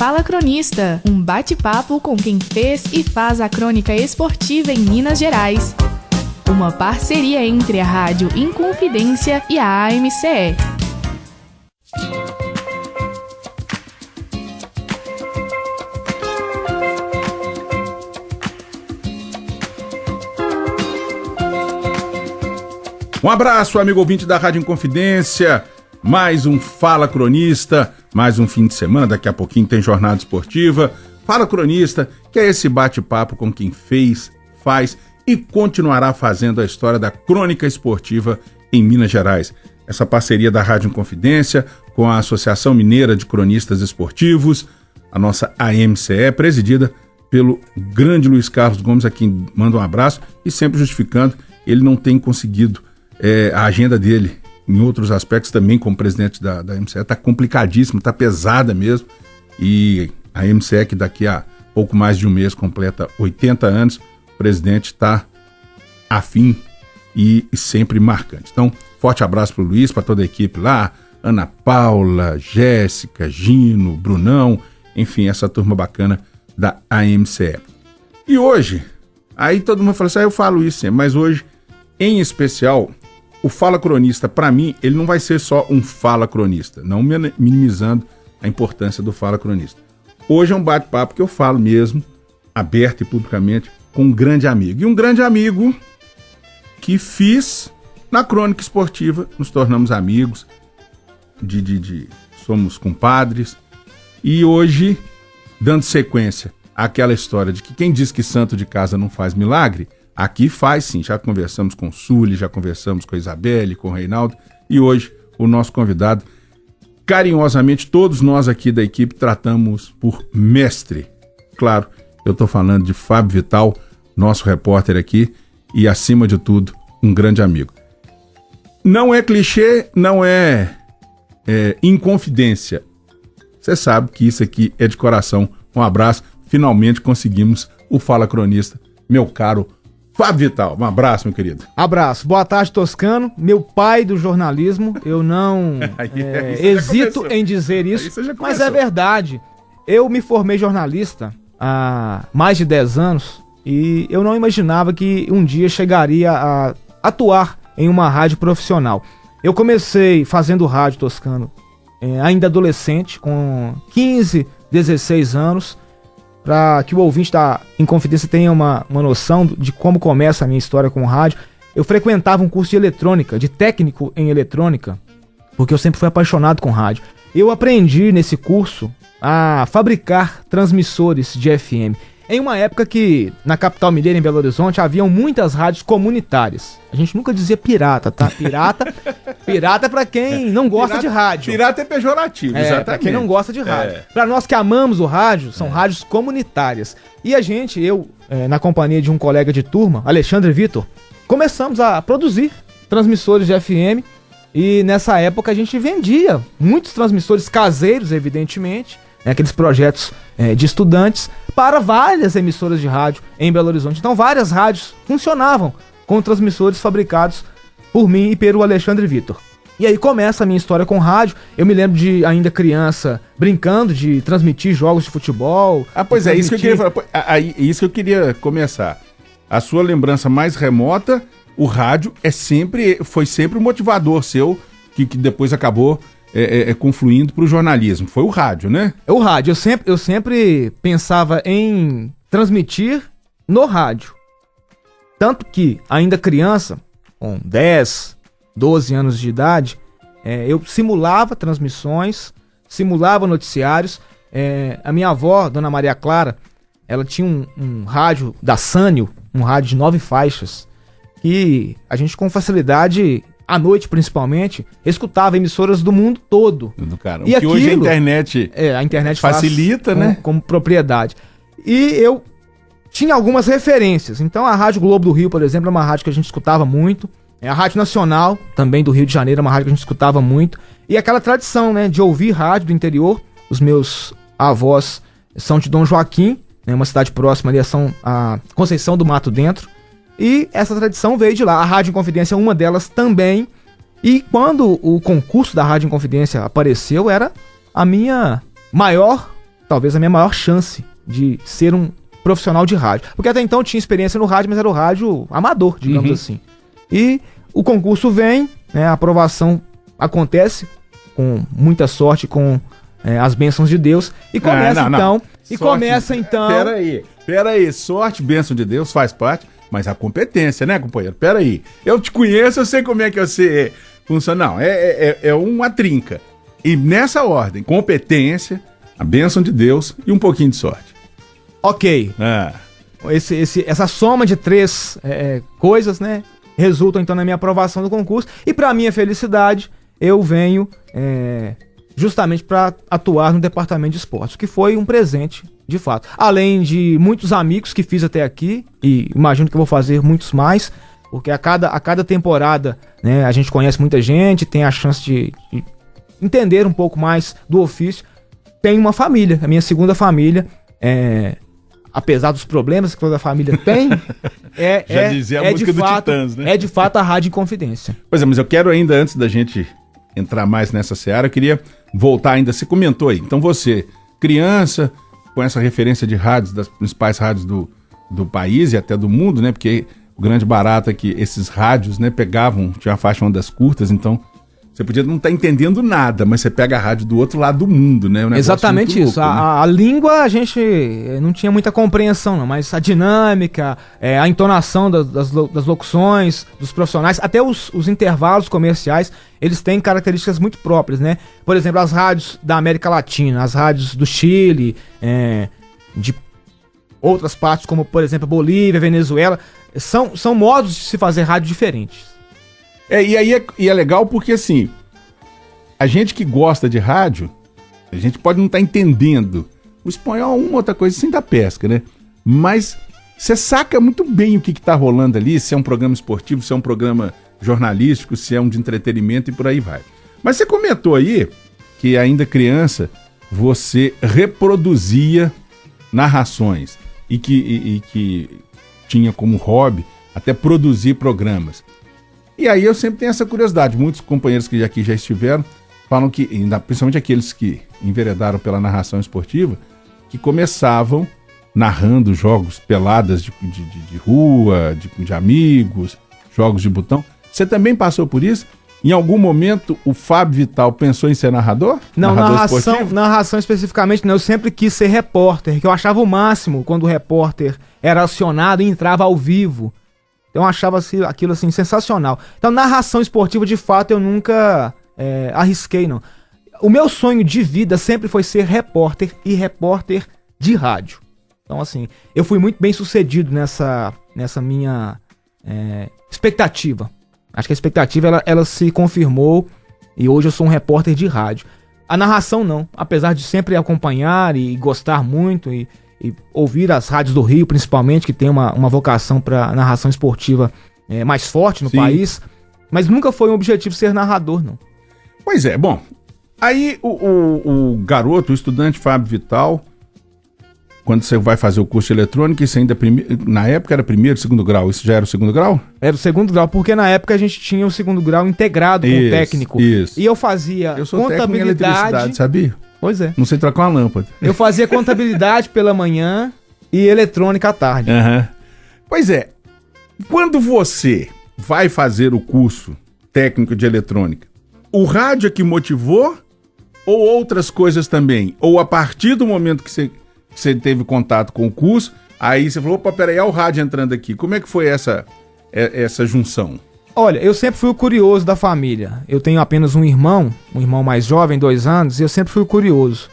Fala Cronista, um bate-papo com quem fez e faz a crônica esportiva em Minas Gerais. Uma parceria entre a Rádio Inconfidência e a AMCE. Um abraço, amigo ouvinte da Rádio Inconfidência. Mais um Fala Cronista, mais um fim de semana, daqui a pouquinho tem jornada esportiva. Fala Cronista, que é esse bate-papo com quem fez, faz e continuará fazendo a história da crônica esportiva em Minas Gerais. Essa parceria da Rádio Inconfidência com a Associação Mineira de Cronistas Esportivos, a nossa AMCE, presidida pelo grande Luiz Carlos Gomes, a quem manda um abraço, e sempre justificando, ele não tem conseguido a agenda dele em outros aspectos também, como presidente da AMCE, está complicadíssimo, está pesada mesmo, e a AMCE, que daqui a pouco mais de um mês completa 80 anos, o presidente está afim e sempre marcante. Então, forte abraço para o Luiz, para toda a equipe lá, Ana Paula, Jéssica, Gino, Brunão, enfim, essa turma bacana da AMCE. E hoje, aí todo mundo fala assim, eu falo isso sempre, mas hoje, em especial, o Fala Cronista, para mim, ele não vai ser só um Fala Cronista, não minimizando a importância do Fala Cronista. Hoje é um bate-papo que eu falo mesmo, aberto e publicamente, com um grande amigo. E um grande amigo que fiz na crônica esportiva, nos tornamos amigos, somos compadres, e hoje, dando sequência àquela história de que quem diz que santo de casa não faz milagre, aqui faz sim, já conversamos com o Sully, já conversamos com a Isabelle, com o Reinaldo, e hoje o nosso convidado, carinhosamente, todos nós aqui da equipe tratamos por mestre. Claro, eu estou falando de Fábio Vital, nosso repórter aqui, e acima de tudo, um grande amigo. Não é clichê, não é inconfidência. Você sabe que isso aqui é de coração. Um abraço, finalmente conseguimos o Fala Cronista, meu caro Fábio Vital. Um abraço, meu querido. Abraço. Boa tarde, Toscano. Meu pai do jornalismo. Eu não hesito em dizer isso, mas é verdade. Eu me formei jornalista há mais de 10 anos e eu não imaginava que um dia chegaria a atuar em uma rádio profissional. Eu comecei fazendo rádio, Toscano, ainda adolescente, com 15, 16 anos, para que o ouvinte da Inconfidência tenha uma noção de como começa a minha história com o rádio. Eu frequentava um curso de eletrônica, de técnico em eletrônica, porque eu sempre fui apaixonado com rádio. Eu aprendi nesse curso a fabricar transmissores de FM. Em uma época que, na capital mineira, em Belo Horizonte, haviam muitas rádios comunitárias. A gente nunca dizia pirata, tá? Pirata é pra quem não gosta de rádio. Pirata é pejorativo, exatamente. Pra quem não gosta de rádio. Pra nós que amamos o rádio, são rádios comunitárias. E a gente, na companhia de um colega de turma, Alexandre Vitor, começamos a produzir transmissores de FM. E nessa época a gente vendia muitos transmissores caseiros, evidentemente, aqueles projetos de estudantes, para várias emissoras de rádio em Belo Horizonte. Então várias rádios funcionavam com transmissores fabricados por mim e pelo Alexandre Vitor. E aí começa a minha história com rádio. Eu me lembro de, ainda criança, brincando de transmitir jogos de futebol. Pois é, isso que eu queria falar. Isso que eu queria começar. A sua lembrança mais remota, o rádio foi sempre um motivador seu, que depois acabou confluindo para o jornalismo. Foi o rádio, né? O rádio. Eu sempre pensava em transmitir no rádio. Tanto que, ainda criança, com 10, 12 anos de idade, eu simulava transmissões, simulava noticiários. A minha avó, Dona Maria Clara, ela tinha um rádio da Sânio, um rádio de 9 faixas, que a gente com facilidade, à noite principalmente, escutava emissoras do mundo todo. Cara, e hoje a internet facilita, né? Como propriedade. E eu tinha algumas referências. Então a Rádio Globo do Rio, por exemplo, é uma rádio que a gente escutava muito. A Rádio Nacional, também do Rio de Janeiro, é uma rádio que a gente escutava muito. E aquela tradição, né, de ouvir rádio do interior. Os meus avós são de Dom Joaquim, né, uma cidade próxima ali, a Conceição do Mato Dentro. E essa tradição veio de lá. A Rádio Inconfidência é uma delas também. E quando o concurso da Rádio Inconfidência apareceu, era a minha maior talvez a minha maior chance de ser um profissional de rádio. Porque até então eu tinha experiência no rádio, mas era o rádio amador, digamos assim. E o concurso vem, né, a aprovação acontece com muita sorte, com as bênçãos de Deus, e começa Peraí, sorte, bênção de Deus faz parte, mas a competência, né, companheiro? Peraí, eu te conheço, eu sei como é que você funciona. Não, é uma trinca. E nessa ordem, competência, a bênção de Deus e um pouquinho de sorte. Ok. Essa soma de 3 coisas, né, resultam então na minha aprovação do concurso, e para minha felicidade, eu venho justamente para atuar no departamento de esportes, que foi um presente, de fato. Além de muitos amigos que fiz até aqui, e imagino que eu vou fazer muitos mais, porque a cada temporada, né, a gente conhece muita gente, tem a chance de entender um pouco mais do ofício. Tem uma família, a minha segunda família, apesar dos problemas que toda a família tem, Já dizia a música do Titãs, né? É de fato a Rádio Inconfidência. Pois é, mas eu quero ainda, antes da gente entrar mais nessa seara, eu queria voltar ainda, você comentou aí, então você, criança, com essa referência de rádios, das principais rádios do país e até do mundo, né, porque o grande barato é que esses rádios, né, tinha a faixa ondas curtas, então você podia não estar entendendo nada, mas você pega a rádio do outro lado do mundo, né? Exatamente isso. Louco, né? A língua a gente não tinha muita compreensão, não, mas a dinâmica, a entonação das locuções, dos profissionais, até os intervalos comerciais, eles têm características muito próprias, né? Por exemplo, as rádios da América Latina, as rádios do Chile, de outras partes, como por exemplo Bolívia, Venezuela, são modos de se fazer rádio diferentes. E é legal porque, assim, a gente que gosta de rádio, a gente pode não estar entendendo o espanhol, uma outra coisa assim da pesca, né? Mas você saca muito bem o que está rolando ali, se é um programa esportivo, se é um programa jornalístico, se é um de entretenimento e por aí vai. Mas você comentou aí que ainda criança você reproduzia narrações e que tinha como hobby até produzir programas. E aí eu sempre tenho essa curiosidade, muitos companheiros que aqui já estiveram falam que, principalmente aqueles que enveredaram pela narração esportiva, que começavam narrando jogos, peladas de rua, de amigos, jogos de botão. Você também passou por isso? Em algum momento o Fábio Vital pensou em ser narrador? Não, narração especificamente não. Eu sempre quis ser repórter, que eu achava o máximo quando o repórter era acionado e entrava ao vivo. Eu achava aquilo assim sensacional. Então, narração esportiva, de fato, eu nunca arrisquei, não. O meu sonho de vida sempre foi ser repórter e repórter de rádio. Então, assim, eu fui muito bem sucedido nessa minha expectativa. Acho que a expectativa ela se confirmou e hoje eu sou um repórter de rádio. A narração não, apesar de sempre acompanhar e gostar muito e ouvir as rádios do Rio, principalmente, que tem uma vocação para narração esportiva mais forte no país, mas nunca foi um objetivo ser narrador, não. Pois é, bom, aí o garoto, o estudante Fábio Vital, quando você vai fazer o curso de eletrônica, isso ainda na época era primeiro, segundo grau, isso já era o segundo grau? Era o segundo grau, porque na época a gente tinha o segundo grau integrado com o técnico. Isso. E eu fazia contabilidade, sabia? Pois é. Não sei trocar uma lâmpada. Eu fazia contabilidade pela manhã e eletrônica à tarde. Uhum. Pois é, quando você vai fazer o curso técnico de eletrônica, o rádio é que motivou ou outras coisas também? Ou a partir do momento que você teve contato com o curso, aí você falou, opa, peraí, olha o rádio entrando aqui. Como é que foi essa junção? Olha, eu sempre fui o curioso da família. Eu tenho apenas um irmão mais jovem, 2 anos, e eu sempre fui o curioso.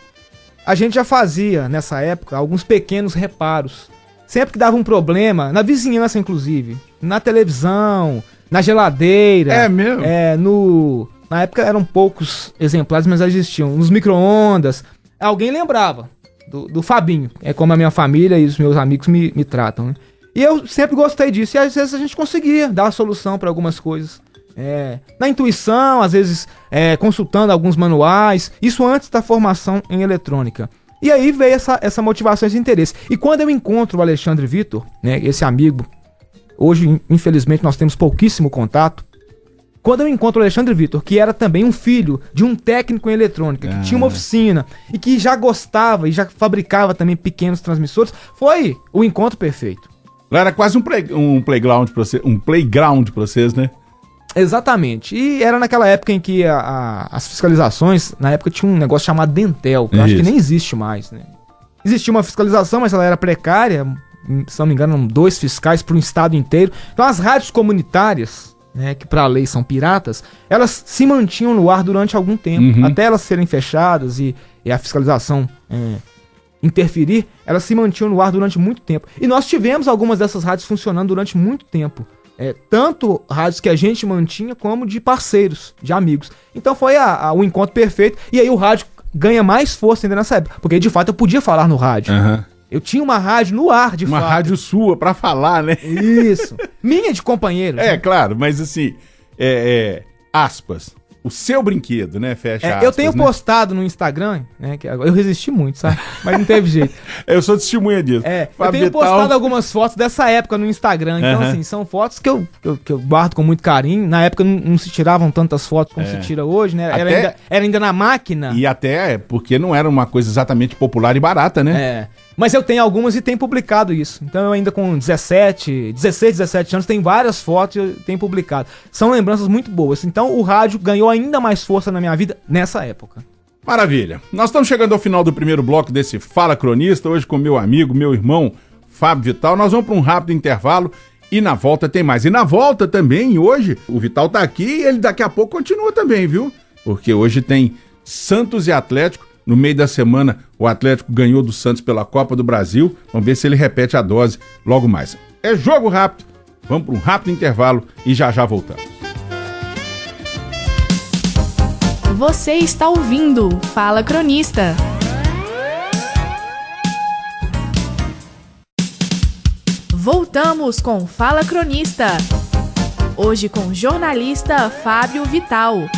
A gente já fazia, nessa época, alguns pequenos reparos. Sempre que dava um problema, na vizinhança inclusive, na televisão, na geladeira. É mesmo? Na época eram poucos exemplares, mas existiam. Nos micro-ondas. Alguém lembrava do Fabinho. É como a minha família e os meus amigos me tratam, né? E eu sempre gostei disso. E às vezes a gente conseguia dar a solução para algumas coisas. Na intuição, às vezes consultando alguns manuais. Isso antes da formação em eletrônica. E aí veio essa motivação, esse interesse. E quando eu encontro o Alexandre Vitor, né, esse amigo, hoje infelizmente nós temos pouquíssimo contato, quando eu encontro o Alexandre Vitor, que era também um filho de um técnico em eletrônica, que tinha uma oficina e que já gostava e já fabricava também pequenos transmissores, foi o encontro perfeito. Lá era quase um playground pra vocês, né? Exatamente. E era naquela época em que as fiscalizações, na época tinha um negócio chamado Dentel, que eu acho que nem existe mais, né? Existia uma fiscalização, mas ela era precária, se não me engano, 2 fiscais para o estado inteiro. Então as rádios comunitárias, né, que para a lei são piratas, elas se mantinham no ar durante algum tempo, até elas serem fechadas e a fiscalização interferir, elas se mantinham no ar durante muito tempo. E nós tivemos algumas dessas rádios funcionando durante muito tempo. Tanto rádios que a gente mantinha, como de parceiros, de amigos. Então foi o encontro perfeito. E aí o rádio ganha mais força ainda nessa época. Porque de fato eu podia falar no rádio. Eu tinha uma rádio no ar, de fato. Uma rádio sua pra falar, né? Isso. Minha de companheiros. Né? Claro, mas assim, aspas. O seu brinquedo, né? Fecha aspas, eu tenho postado no Instagram, né? Que eu resisti muito, sabe? Mas não teve jeito. Eu sou testemunha disso. Eu tenho postado algumas fotos dessa época no Instagram. Então, assim, são fotos que eu guardo com muito carinho. Na época não se tiravam tantas fotos como se tira hoje, né? Era ainda na máquina. E até porque não era uma coisa exatamente popular e barata, né? Mas eu tenho algumas e tenho publicado isso. Então eu ainda com 16, 17 anos tenho várias fotos e eu tenho publicado. São lembranças muito boas. Então o rádio ganhou ainda mais força na minha vida nessa época. Maravilha. Nós estamos chegando ao final do primeiro bloco desse Fala Cronista, hoje com meu amigo, meu irmão Fábio Vital. Nós vamos para um rápido intervalo e na volta tem mais. E na volta também, hoje, o Vital tá aqui e ele daqui a pouco continua também, viu? Porque hoje tem Santos e Atlético. No meio da semana, o Atlético ganhou do Santos pela Copa do Brasil. Vamos ver se ele repete a dose logo mais. É jogo rápido. Vamos para um rápido intervalo e já voltamos. Você está ouvindo Fala Cronista. Voltamos com Fala Cronista. Hoje com o jornalista Fábio Vital.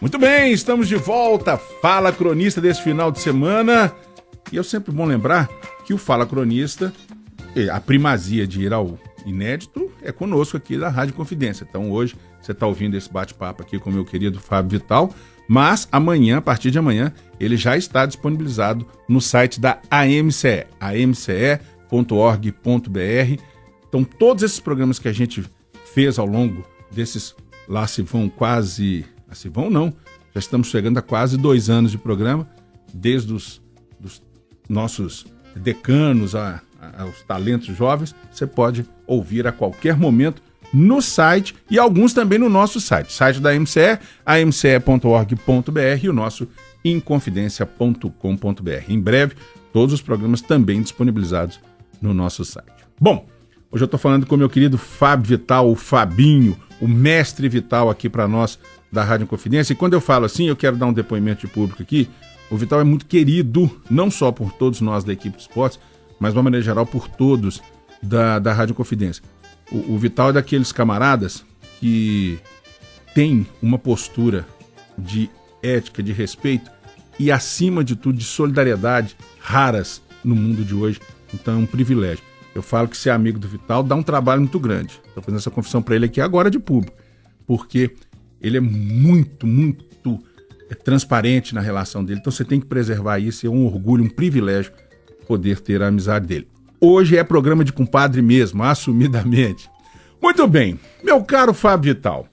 Muito bem, estamos de volta, Fala Cronista desse final de semana. E é sempre bom lembrar que o Fala Cronista, a primazia de ir ao inédito é conosco aqui da Rádio Confidência. Então hoje você está ouvindo esse bate-papo aqui com o meu querido Fábio Vital, mas amanhã, a partir de amanhã, ele já está disponibilizado no site da AMCE, amce.org.br. Então todos esses programas que a gente fez ao longo desses, lá se vão quase... Se vão não, já estamos chegando a quase 2 anos de programa, desde dos nossos decanos aos talentos jovens, você pode ouvir a qualquer momento no site e alguns também no nosso site da AMCE, amce.org.br e o nosso inconfidencia.com.br. Em breve, todos os programas também disponibilizados no nosso site. Bom, hoje eu estou falando com o meu querido Fábio Vital, o Fabinho, o mestre Vital aqui para nós da Rádio Confidência. E quando eu falo assim, eu quero dar um depoimento de público aqui. O Vital é muito querido, não só por todos nós da equipe de esportes, mas de uma maneira geral por todos da Rádio Confidência. O Vital é daqueles camaradas que tem uma postura de ética, de respeito e, acima de tudo, de solidariedade raras no mundo de hoje. Então é um privilégio. Eu falo que ser amigo do Vital dá um trabalho muito grande. Estou fazendo essa confissão para ele aqui agora de público, porque ele é muito, muito transparente na relação dele. Então você tem que preservar isso. É um orgulho, um privilégio poder ter a amizade dele. Hoje é programa de compadre mesmo, assumidamente. Muito bem, meu caro Fábio Vital.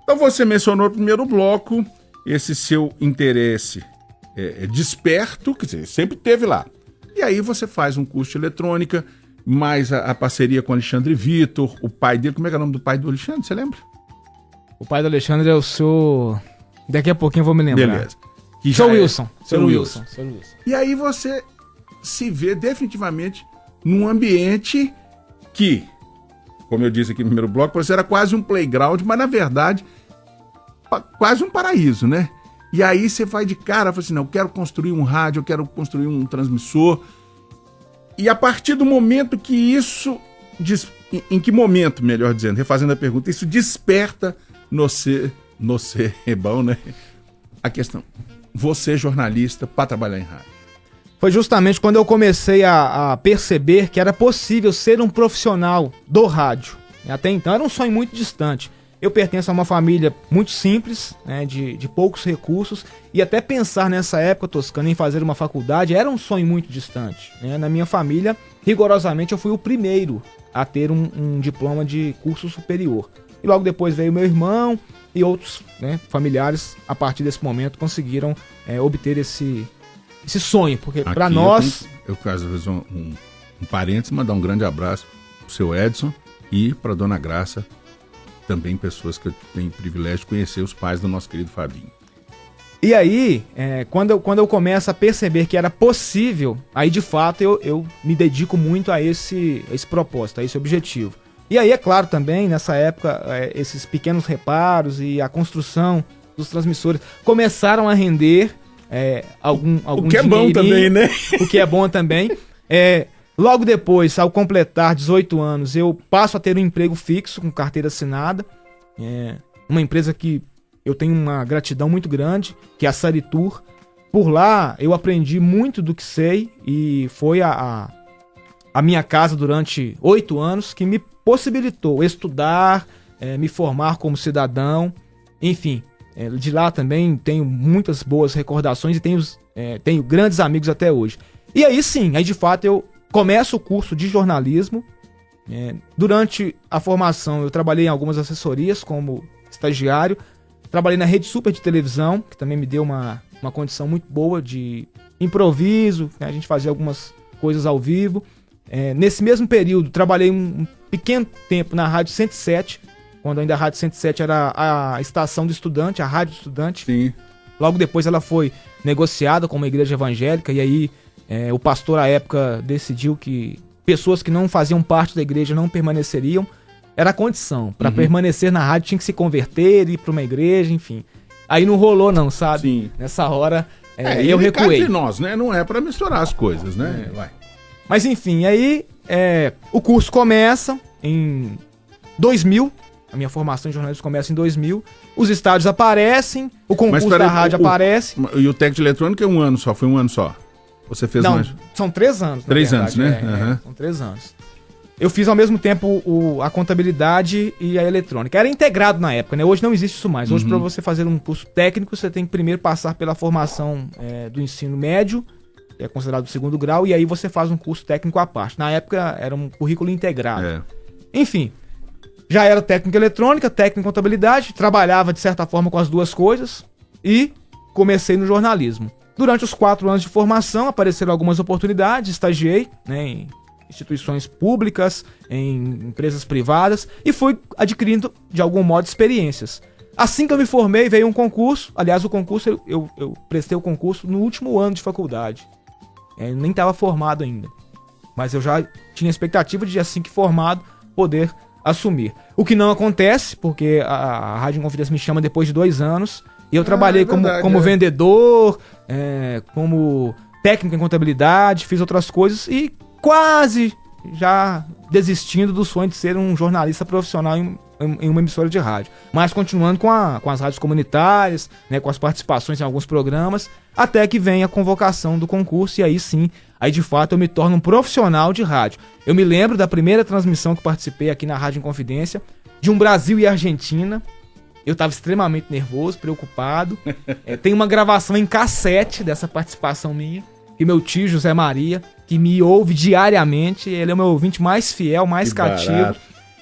Então você mencionou no primeiro bloco esse seu interesse desperto, quer dizer, sempre teve lá. E aí você faz um curso de eletrônica, mais a parceria com o Alexandre Vitor, o pai dele. Como é que é o nome do pai do Alexandre, você lembra? O pai do Alexandre é o seu... Daqui a pouquinho eu vou me lembrar. Beleza. Seu Wilson. Seu Wilson. E aí você se vê definitivamente num ambiente que, como eu disse aqui no primeiro bloco, você era quase um playground, mas na verdade quase um paraíso, né? E aí você vai de cara, fala assim, não, eu quero construir um rádio, eu quero construir um transmissor. E a partir do momento que isso... Em que momento, melhor dizendo, refazendo a pergunta, isso desperta no ser é bom, né? a questão, você jornalista para trabalhar em rádio? Foi justamente quando eu comecei a perceber que era possível ser um profissional do rádio. Até então era um sonho muito distante. Eu pertenço a uma família muito simples, né, de poucos recursos, e até pensar nessa época, Toscano, em fazer uma faculdade era um sonho muito distante. Né? Na minha família, rigorosamente, eu fui o primeiro a ter um diploma de curso superior. E logo depois veio meu irmão e outros, né, familiares, a partir desse momento, conseguiram obter esse sonho, porque para nós... Eu quero fazer um parênteses, mandar um grande abraço pro seu Edson e pra dona Graça, também pessoas que eu tenho o privilégio de conhecer, os pais do nosso querido Fabinho. E aí, quando eu começo a perceber que era possível, aí de fato eu me dedico muito a esse propósito, a esse objetivo. E aí, é claro, também, nessa época, esses pequenos reparos e a construção dos transmissores começaram a render algum o que é bom também, né? O que é bom também. Logo depois, ao completar 18 anos, eu passo a ter um emprego fixo, com carteira assinada. Uma empresa que eu tenho uma gratidão muito grande, que é a Saritur. Por lá, eu aprendi muito do que sei e foi a minha casa durante 8 anos que me possibilitou estudar, me formar como cidadão. Enfim, de lá também tenho muitas boas recordações e tenho grandes amigos até hoje. E aí sim, de fato eu começo o curso de jornalismo. Durante a formação eu trabalhei em algumas assessorias como estagiário. Trabalhei na Rede Super de televisão, que também me deu uma condição muito boa de improviso, né? A gente fazia algumas coisas ao vivo. Nesse mesmo período, trabalhei um pequeno tempo na Rádio 107, quando ainda a Rádio 107 era a estação do estudante, a Rádio do Estudante. Sim. Logo depois ela foi negociada com uma igreja evangélica, e aí o pastor à época decidiu que pessoas que não faziam parte da igreja não permaneceriam. Era a condição. Para permanecer na rádio tinha que se converter, ir para uma igreja, enfim. Aí não rolou não, sabe? Sim. Nessa hora eu recuei. De nós, né? Não é para misturar as coisas, né? Vai. Mas enfim, aí o curso começa em 2000. A minha formação em jornalismo começa em 2000. Os estádios aparecem, o concurso da rádio aparece. E o técnico de eletrônica é um ano só? Foi um ano só? Você fez não, mais? São 3 anos. 3 anos, né? São 3 anos. Eu fiz ao mesmo tempo a contabilidade e a eletrônica. Era integrado na época, né? Hoje não existe isso mais. Hoje, para você fazer um curso técnico, você tem que primeiro passar pela formação do ensino médio, que é considerado o 2º grau, e aí você faz um curso técnico à parte. Na época, era um currículo integrado. Enfim, já era técnico em eletrônica, técnico em contabilidade, trabalhava, de certa forma, com as duas coisas, e comecei no jornalismo. Durante os 4 anos de formação, apareceram algumas oportunidades, estagiei, né, em instituições públicas, em empresas privadas, e fui adquirindo, de algum modo, experiências. Assim que eu me formei, veio um concurso. Aliás, o concurso, eu prestei o concurso no último ano de faculdade. Eu nem estava formado ainda. Mas eu já tinha expectativa de, assim que formado, poder assumir. O que não acontece, porque a Rádio Inconfidência me chama depois de 2 anos, e eu trabalhei como vendedor, como técnico em contabilidade, fiz outras coisas, e quase já desistindo do sonho de ser um jornalista profissional em uma emissora de rádio. Mas continuando com as rádios comunitárias, né, com as participações em alguns programas, até que vem a convocação do concurso, e aí sim, aí de fato eu me torno um profissional de rádio. Eu me lembro da primeira transmissão que participei aqui na Rádio Inconfidência, de um Brasil e Argentina. Eu estava extremamente nervoso, preocupado. Tem uma gravação em cassete dessa participação minha, que meu tio José Maria, que me ouve diariamente, ele é o meu ouvinte mais fiel, mais cativo.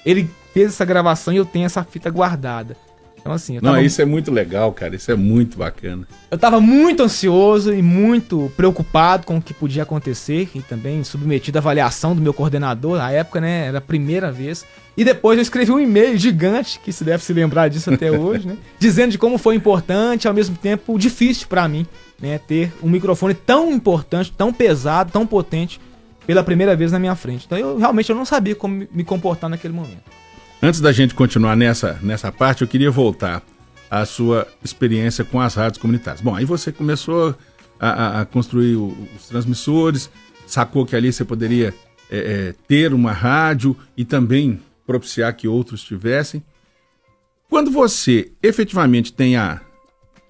Ele fez essa gravação e eu tenho essa fita guardada. Então assim, isso é muito legal, cara, isso é muito bacana. Eu tava muito ansioso e muito preocupado com o que podia acontecer, e também submetido à avaliação do meu coordenador, na época, né, era a primeira vez. E depois eu escrevi um e-mail gigante, que se deve se lembrar disso até hoje, né, dizendo de como foi importante, ao mesmo tempo difícil pra mim, né, ter um microfone tão importante, tão pesado, tão potente, pela primeira vez na minha frente. Então eu realmente não sabia como me comportar naquele momento. Antes da gente continuar nessa parte, eu queria voltar à sua experiência com as rádios comunitárias. Bom, aí você começou a construir os transmissores, sacou que ali você poderia ter uma rádio e também propiciar que outros tivessem. Quando você efetivamente tem a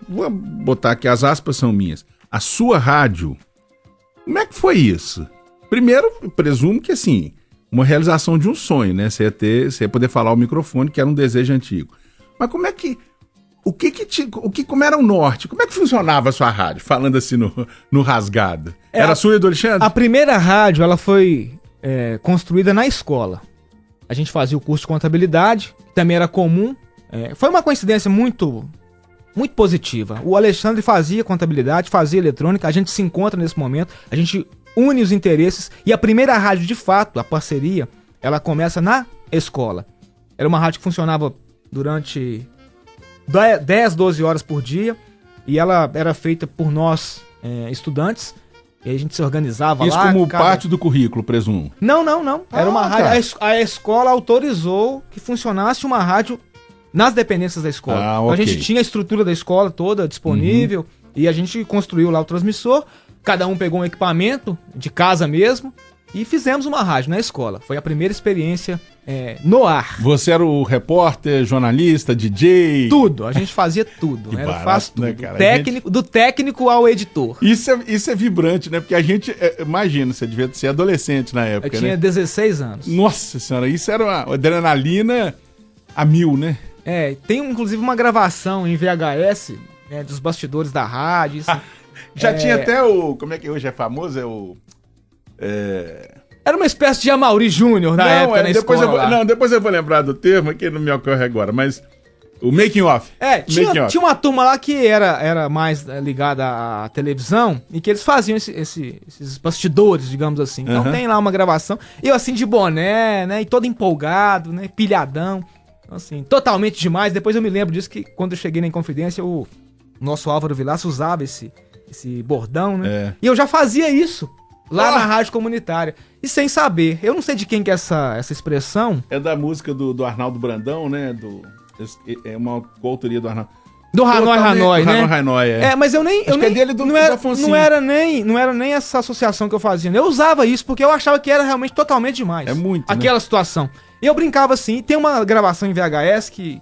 vou botar aqui, as aspas são minhas, a sua rádio, como é que foi isso? Primeiro, eu presumo que assim, uma realização de um sonho, né? Você ia poder falar ao microfone, que era um desejo antigo. Mas como é que, como era o norte? Como é que funcionava a sua rádio? Falando assim no rasgado. Era sua e do Alexandre? A primeira rádio, ela foi construída na escola. A gente fazia o curso de contabilidade, que também era comum. Foi uma coincidência muito positiva. O Alexandre fazia contabilidade, fazia eletrônica, a gente se encontra nesse momento, a gente une os interesses e a primeira rádio, de fato, a parceria, ela começa na escola. Era uma rádio que funcionava durante 10, 12 horas por dia e ela era feita por nós, estudantes, e aí a gente se organizava isso lá. Isso como parte do currículo, presumo? Não. Era uma rádio, a escola autorizou que funcionasse uma rádio nas dependências da escola. Então, a gente tinha a estrutura da escola toda disponível e a gente construiu lá o transmissor, cada um pegou um equipamento de casa mesmo e fizemos uma rádio na escola. Foi a primeira experiência no ar. Você era o repórter, jornalista, DJ? Tudo, a gente fazia tudo. Né? Barato, faz tudo. Né, cara? Do técnico ao editor. Isso é vibrante, né? Porque a gente, imagina, você devia ser adolescente na época, Eu tinha 16 anos. Nossa senhora, isso era uma adrenalina a 1000, né? Tem inclusive uma gravação em VHS, né, dos bastidores da rádio. Isso, já tinha até o... Como é que hoje é famoso? Era uma espécie de Amaury Júnior na época, na escola. Depois eu vou lembrar do termo, que não me ocorre agora, mas... O making off. Tinha uma turma lá que era mais ligada à televisão e que eles faziam esses bastidores, digamos assim. Então tem lá uma gravação. Eu assim de boné, né? E todo empolgado, né? Pilhadão. Assim, totalmente demais. Depois eu me lembro disso que quando eu cheguei na Inconfidência, o nosso Álvaro Vilaça usava esse bordão, né? E eu já fazia isso lá na rádio comunitária. E sem saber. Eu não sei de quem que é essa expressão. É da música do Arnaldo Brandão, né? É uma coautoria do Arnaldo. Do Hanoi, né? Hanoi, mas eu nem... é dele não era nem essa associação que eu fazia. Eu usava isso porque eu achava que era realmente totalmente demais. É muito, aquela situação. E eu brincava assim, e tem uma gravação em VHS que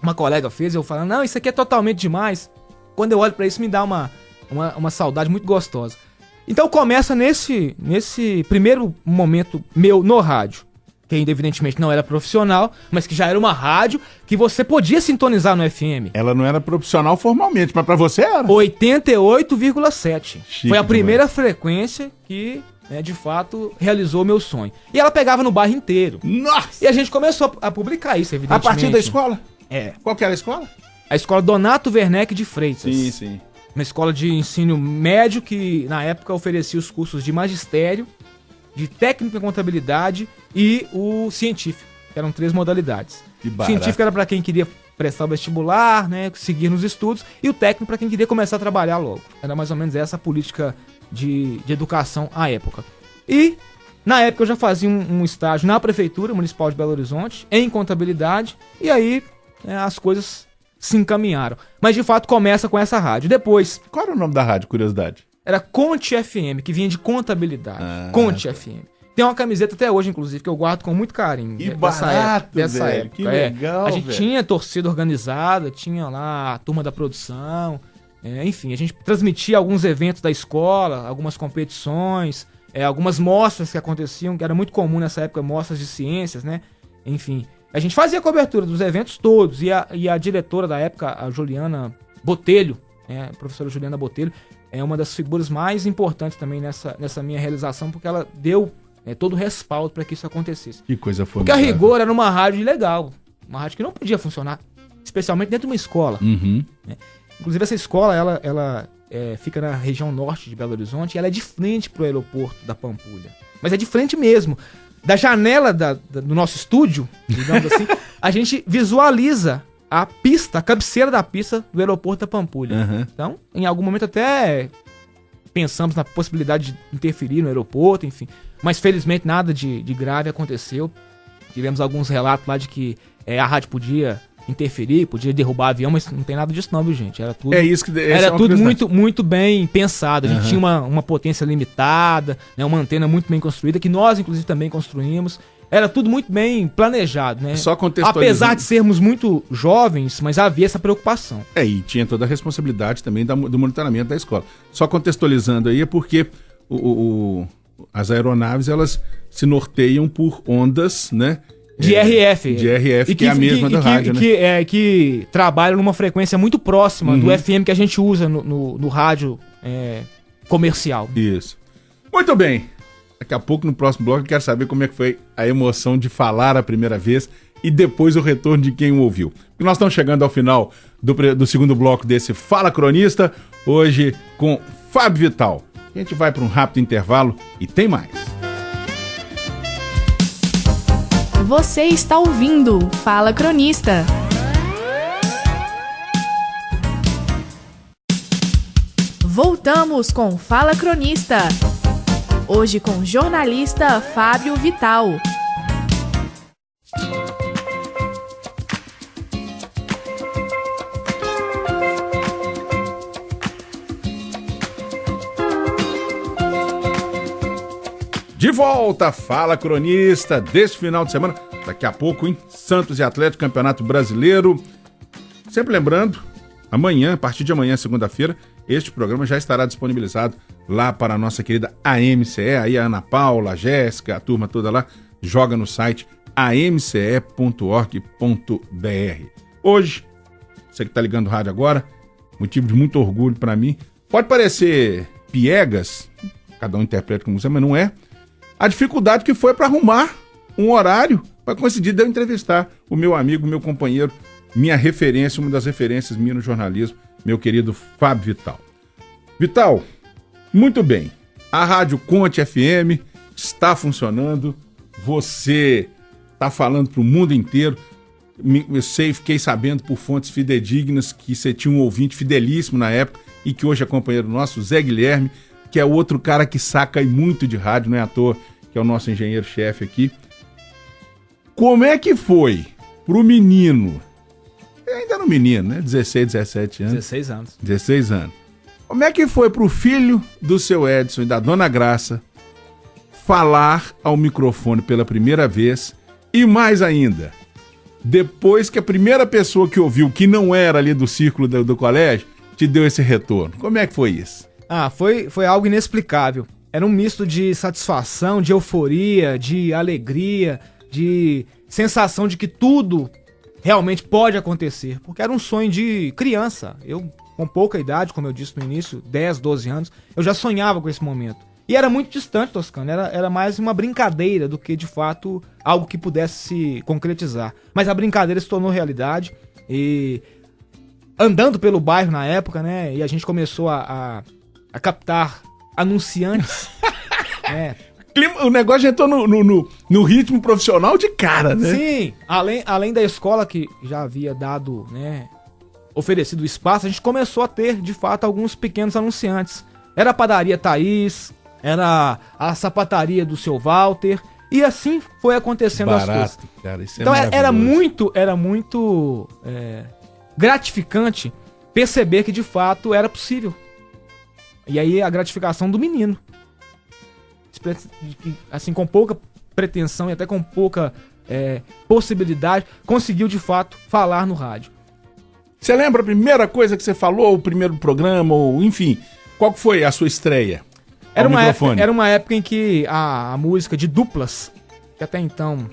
uma colega fez, e eu falando, não, isso aqui é totalmente demais. Quando eu olho pra isso, me dá uma saudade muito gostosa. Então começa nesse primeiro momento meu no rádio, que ainda evidentemente não era profissional, mas que já era uma rádio que você podia sintonizar no FM. Ela não era profissional formalmente, mas pra você era. 88,7. Foi a primeira frequência que... de fato, realizou meu sonho. E ela pegava no bairro inteiro. Nossa! E a gente começou a publicar isso, evidentemente. A partir da escola? Qual que era a escola? A escola Donato Werneck de Freitas. Sim. Uma escola de ensino médio que, na época, oferecia os cursos de magistério, de técnico em contabilidade e o científico, que eram 3 modalidades. O científico era para quem queria prestar o vestibular, né, seguir nos estudos, e o técnico para quem queria começar a trabalhar logo. Era mais ou menos essa a política de educação à época. E, na época, eu já fazia um estágio na Prefeitura Municipal de Belo Horizonte, em contabilidade, e aí as coisas se encaminharam. Mas, de fato, começa com essa rádio. Depois... Qual era o nome da rádio, curiosidade? Era Conte FM, que vinha de contabilidade. Conte FM. Tem uma camiseta até hoje, inclusive, que eu guardo com muito carinho. Que barato, dessa velho. época. Que legal, A gente tinha torcida organizada, tinha lá a turma da produção... enfim, a gente transmitia alguns eventos da escola, algumas competições, algumas mostras que aconteciam, que era muito comum nessa época, mostras de ciências, né? Enfim, a gente fazia a cobertura dos eventos todos, e a diretora da época, a Juliana Botelho, a professora Juliana Botelho, é uma das figuras mais importantes também nessa minha realização, porque ela deu todo o respaldo para que isso acontecesse. Que coisa foi. Porque a rigor era uma rádio ilegal, uma rádio que não podia funcionar, especialmente dentro de uma escola. Né? Inclusive essa escola, ela fica na região norte de Belo Horizonte e ela é de frente pro aeroporto da Pampulha. Mas é de frente mesmo. Da janela do nosso estúdio, digamos assim, a gente visualiza a pista, a cabeceira da pista do aeroporto da Pampulha. Então, em algum momento até pensamos na possibilidade de interferir no aeroporto, enfim. Mas felizmente nada de grave aconteceu. Tivemos alguns relatos lá de que a rádio podia interferir, podia derrubar avião, mas não tem nada disso não, viu, gente? Era tudo, era tudo muito bem pensado. A gente tinha uma potência limitada, né, uma antena muito bem construída, que nós, inclusive, também construímos. Era tudo muito bem planejado, né? Só contextualizando. Apesar de sermos muito jovens, mas havia essa preocupação. E tinha toda a responsabilidade também do monitoramento da escola. Só contextualizando aí, é porque as aeronaves, elas se norteiam por ondas, né? De RF. De RF, que é a mesma do rádio, né? Que trabalha numa frequência muito próxima do FM que a gente usa no rádio comercial. Isso. Muito bem. Daqui a pouco, no próximo bloco, eu quero saber como é que foi a emoção de falar a primeira vez e depois o retorno de quem o ouviu. E nós estamos chegando ao final do segundo bloco desse Fala Cronista, hoje com Fábio Vital. A gente vai para um rápido intervalo e tem mais. Você está ouvindo Fala Cronista. Voltamos com Fala Cronista. Hoje com o jornalista Fábio Vital. De volta, Fala Cronista, desse final de semana. Daqui a pouco, hein? Santos e Atlético, Campeonato Brasileiro. Sempre lembrando, amanhã, a partir de amanhã, segunda-feira, este programa já estará disponibilizado lá para a nossa querida AMCE, aí a Ana Paula, a Jéssica, a turma toda lá, joga no site amce.org.br. Hoje, você que está ligando o rádio agora, motivo de muito orgulho para mim, pode parecer piegas, cada um interpreta como você, mas não é, a dificuldade que foi para arrumar um horário para conseguir de eu entrevistar o meu amigo, meu companheiro, minha referência, uma das referências minhas no jornalismo, meu querido Fábio Vital. Vital, muito bem. A Rádio Conte FM está funcionando. Você está falando para o mundo inteiro. Fiquei sabendo por fontes fidedignas que você tinha um ouvinte fidelíssimo na época e que hoje é companheiro nosso, Zé Guilherme, que é outro cara que saca muito de rádio, não é à toa, que é o nosso engenheiro-chefe aqui. Como é que foi pro menino? Ainda era um menino, né? 16, 17 anos. 16 anos. 16 anos. Como é que foi pro filho do seu Edson e da dona Graça falar ao microfone pela primeira vez e mais ainda, depois que a primeira pessoa que ouviu, que não era ali do círculo do colégio, te deu esse retorno? Como é que foi isso? Foi algo inexplicável. Era um misto de satisfação, de euforia, de alegria, de sensação de que tudo realmente pode acontecer. Porque era um sonho de criança. Eu, com pouca idade, como eu disse no início, 10, 12 anos, eu já sonhava com esse momento. E era muito distante, Toscano. Era mais uma brincadeira do que, de fato, algo que pudesse se concretizar. Mas a brincadeira se tornou realidade. E andando pelo bairro na época, né? E a gente começou a captar anunciantes. O negócio já entrou no ritmo profissional de cara, né? Sim, além da escola que já havia dado, né, oferecido espaço, a gente começou a ter, de fato, alguns pequenos anunciantes. Era a padaria Thaís, era a sapataria do seu Walter, e assim foi acontecendo as coisas. Cara, isso então era muito gratificante perceber que, de fato, era possível. E aí a gratificação do menino, assim, com pouca pretensão e até com pouca possibilidade, conseguiu de fato falar no rádio. Você lembra a primeira coisa que você falou, o primeiro programa, ou enfim, qual foi a sua estreia? Era uma época em que a música de duplas, que até então,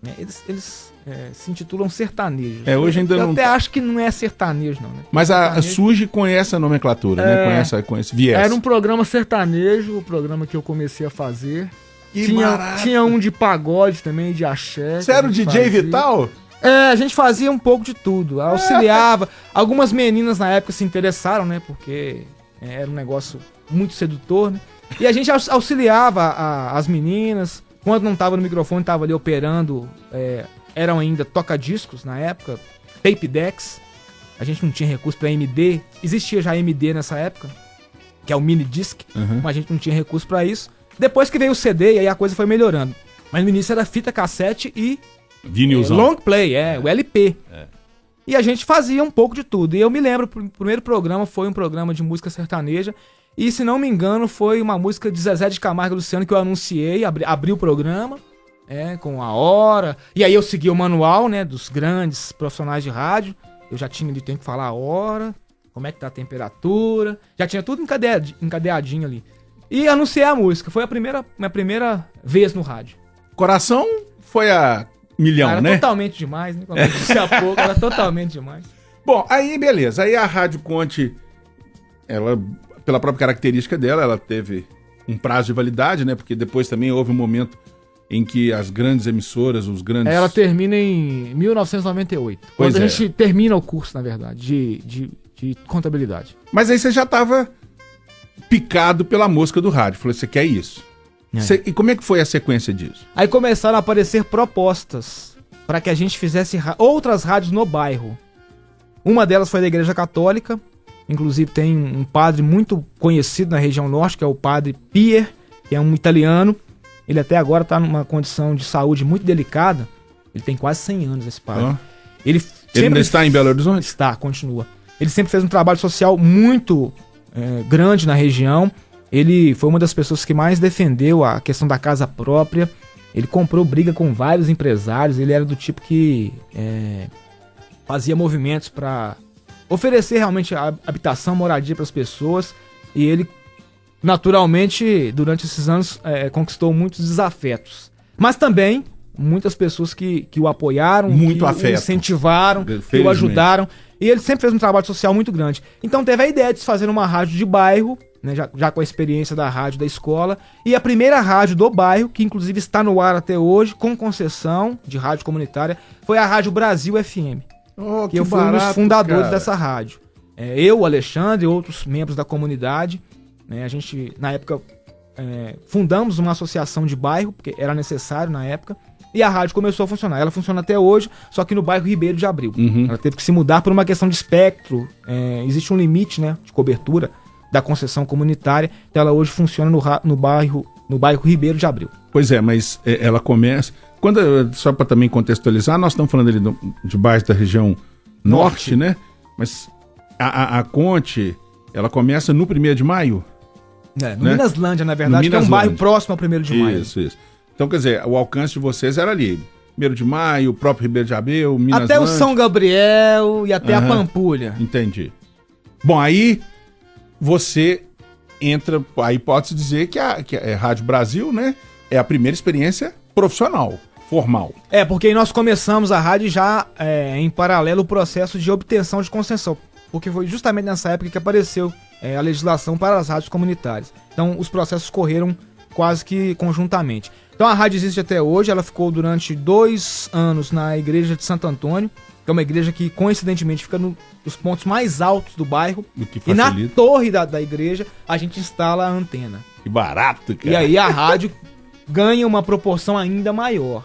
né, eles se intitulam sertanejos. Hoje ainda eu até acho que não é sertanejo, não, né? Mas surge com essa nomenclatura, né? Com esse viés. Era um programa sertanejo, o programa que eu comecei a fazer. Tinha um de pagode também, de axé. Você era o DJ Vital? A gente fazia um pouco de tudo. Auxiliava. Algumas meninas na época se interessaram, né? Porque era um negócio muito sedutor, né? E a gente auxiliava as meninas. Quando não tava no microfone, tava ali operando. Eram ainda toca-discos na época, tape decks. A gente não tinha recurso para MD. Existia já MD nessa época, que é o mini disc, mas a gente não tinha recurso para isso. Depois que veio o CD, e aí a coisa foi melhorando. Mas no início era fita cassete e vinilzão. long play, o LP. E a gente fazia um pouco de tudo. E eu me lembro, o primeiro programa foi um programa de música sertaneja. E, se não me engano, foi uma música de Zezé de Camargo e Luciano que eu anunciei, abri o programa, com a hora. E aí eu segui o manual, né, dos grandes profissionais de rádio. Eu já tinha ali, tenho que falar a hora, como é que tá a temperatura. Já tinha tudo encadeadinho ali. E anunciei a música. Foi minha primeira vez no rádio. Coração foi a milhão, era, né? Totalmente demais, né? Como eu disse há pouco, era totalmente demais. Bom, aí beleza. Aí a Rádio Conte, ela, pela própria característica dela, ela teve um prazo de validade, né? Porque depois também houve um momento em que as grandes emissoras, os grandes... Ela termina em 1998. Pois quando a gente termina o curso, na verdade, de contabilidade. Mas aí você já estava picado pela mosca do rádio. Falou, você quer isso? E como é que foi a sequência disso? Aí começaram a aparecer propostas para que a gente fizesse outras rádios no bairro. Uma delas foi da Igreja Católica. Inclusive tem um padre muito conhecido na região norte, que é o padre Pier, que é um italiano. Ele até agora está numa condição de saúde muito delicada. Ele tem quase 100 anos, esse padre. Ele ainda está em Belo Horizonte? Está, continua. Ele sempre fez um trabalho social muito grande na região. Ele foi uma das pessoas que mais defendeu a questão da casa própria. Ele comprou briga com vários empresários. Ele era do tipo que fazia movimentos para oferecer realmente habitação, moradia para as pessoas. E ele, naturalmente, durante esses anos, conquistou muitos desafetos. Mas também muitas pessoas que o apoiaram, muito que o incentivaram, que o ajudaram. E ele sempre fez um trabalho social muito grande. Então teve a ideia de se fazer uma rádio de bairro, né, já com a experiência da rádio da escola. E a primeira rádio do bairro, que inclusive está no ar até hoje, com concessão de rádio comunitária, foi a Rádio Brasil FM. Que eu fui um dos fundadores dessa rádio. Eu, o Alexandre e outros membros da comunidade, né, a gente, na época, fundamos uma associação de bairro, porque era necessário na época. E a rádio começou a funcionar. Ela funciona até hoje, só que no bairro Ribeiro de Abril. Ela teve que se mudar por uma questão de espectro. Existe um limite, né, de cobertura da concessão comunitária. Então ela hoje funciona no bairro Ribeiro de Abril. Pois é, mas ela começa... Só para também contextualizar, nós estamos falando ali de bairros da região norte, né? Mas a Conte, ela começa no 1º de maio? No Minaslândia, na verdade, que é um bairro próximo ao 1º de maio. Isso. Então, quer dizer, o alcance de vocês era ali, 1º de maio, o próprio Ribeiro de Abreu, Minaslândia. Até o São Gabriel e até a Pampulha. Entendi. Bom, aí você entra, aí pode-se dizer que a Rádio Brasil, né, é a primeira experiência profissional, formal. Porque nós começamos a rádio já em paralelo o processo de obtenção de concessão, porque foi justamente nessa época que apareceu a legislação para as rádios comunitárias. Então os processos correram quase que conjuntamente. Então a rádio existe até hoje, ela ficou durante 2 anos na igreja de Santo Antônio, que é uma igreja que coincidentemente fica nos pontos mais altos do bairro. E na torre da igreja a gente instala a antena. Que barato, cara. E aí a rádio ganha uma proporção ainda maior.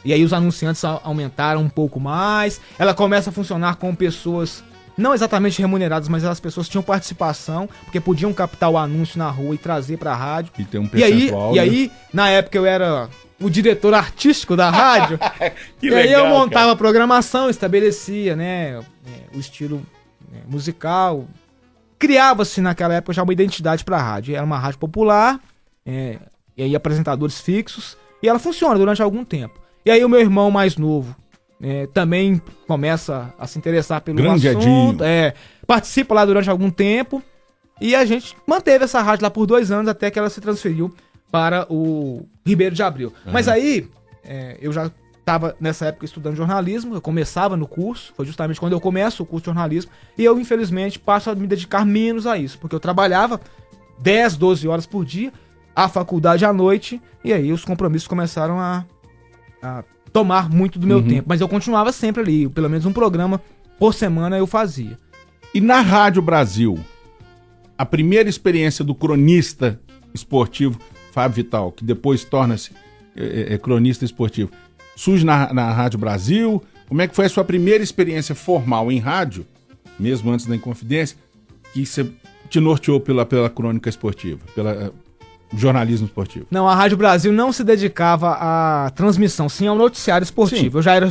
E aí os anunciantes aumentaram um pouco mais. Ela começa a funcionar com pessoas não exatamente remuneradas, mas as pessoas tinham participação, porque podiam captar o anúncio na rua e trazer pra rádio. E ter um percentual. E aí, na época eu era o diretor artístico da rádio. Que e legal, aí eu montava cara. a programação, estabelecia, né, o estilo musical. Criava-se naquela época já uma identidade pra rádio. Era uma rádio popular, e aí apresentadores fixos, e ela funciona durante algum tempo. E aí o meu irmão mais novo também começa a se interessar pelo Grande assunto, participa lá durante algum tempo, e a gente manteve essa rádio lá por 2 anos até que ela se transferiu para o Ribeiro de Abril. Mas aí eu já estava nessa época estudando jornalismo, eu começava no curso, foi justamente quando eu começo o curso de jornalismo, e eu infelizmente passo a me dedicar menos a isso, porque eu trabalhava 10, 12 horas por dia, a faculdade à noite, e aí os compromissos começaram a tomar muito do meu tempo. Mas eu continuava sempre ali, pelo menos um programa por semana eu fazia. E na Rádio Brasil, a primeira experiência do cronista esportivo, Fábio Vital, que depois torna-se cronista esportivo, surge na Rádio Brasil. Como é que foi a sua primeira experiência formal em rádio, mesmo antes da Inconfidência, que você te norteou pela crônica esportiva, jornalismo esportivo? Não, a Rádio Brasil não se dedicava à transmissão, sim ao noticiário esportivo. Sim. Eu já era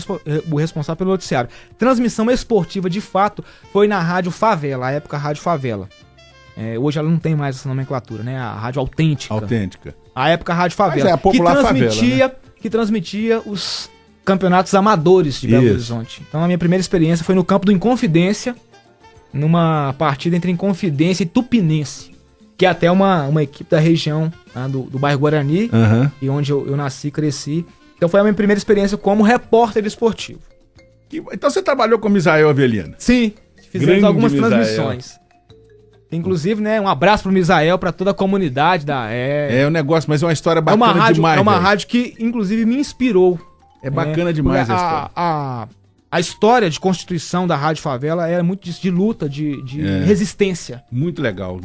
o responsável pelo noticiário. Transmissão esportiva, de fato, foi na Rádio Favela, a época Rádio Favela. Hoje ela não tem mais essa nomenclatura, né? A Rádio Autêntica. Autêntica. A época Rádio Favela. Mas é a popular favela, né? Que transmitia os campeonatos amadores de Belo Horizonte. Então a minha primeira experiência foi no campo do Inconfidência, numa partida entre Inconfidência e Tupinense, que é até uma equipe da região, né, do bairro Guarani, e onde eu nasci e cresci. Então foi a minha primeira experiência como repórter esportivo. Então você trabalhou com o Misael Avelino? Sim, fizemos algumas transmissões. Inclusive, né, um abraço pro Misael, pra toda a comunidade da... É um negócio, mas é uma história bacana demais. É uma rádio que, inclusive, me inspirou. É bacana demais a história. A história de constituição da Rádio Favela era muito de luta, de resistência. Muito legal.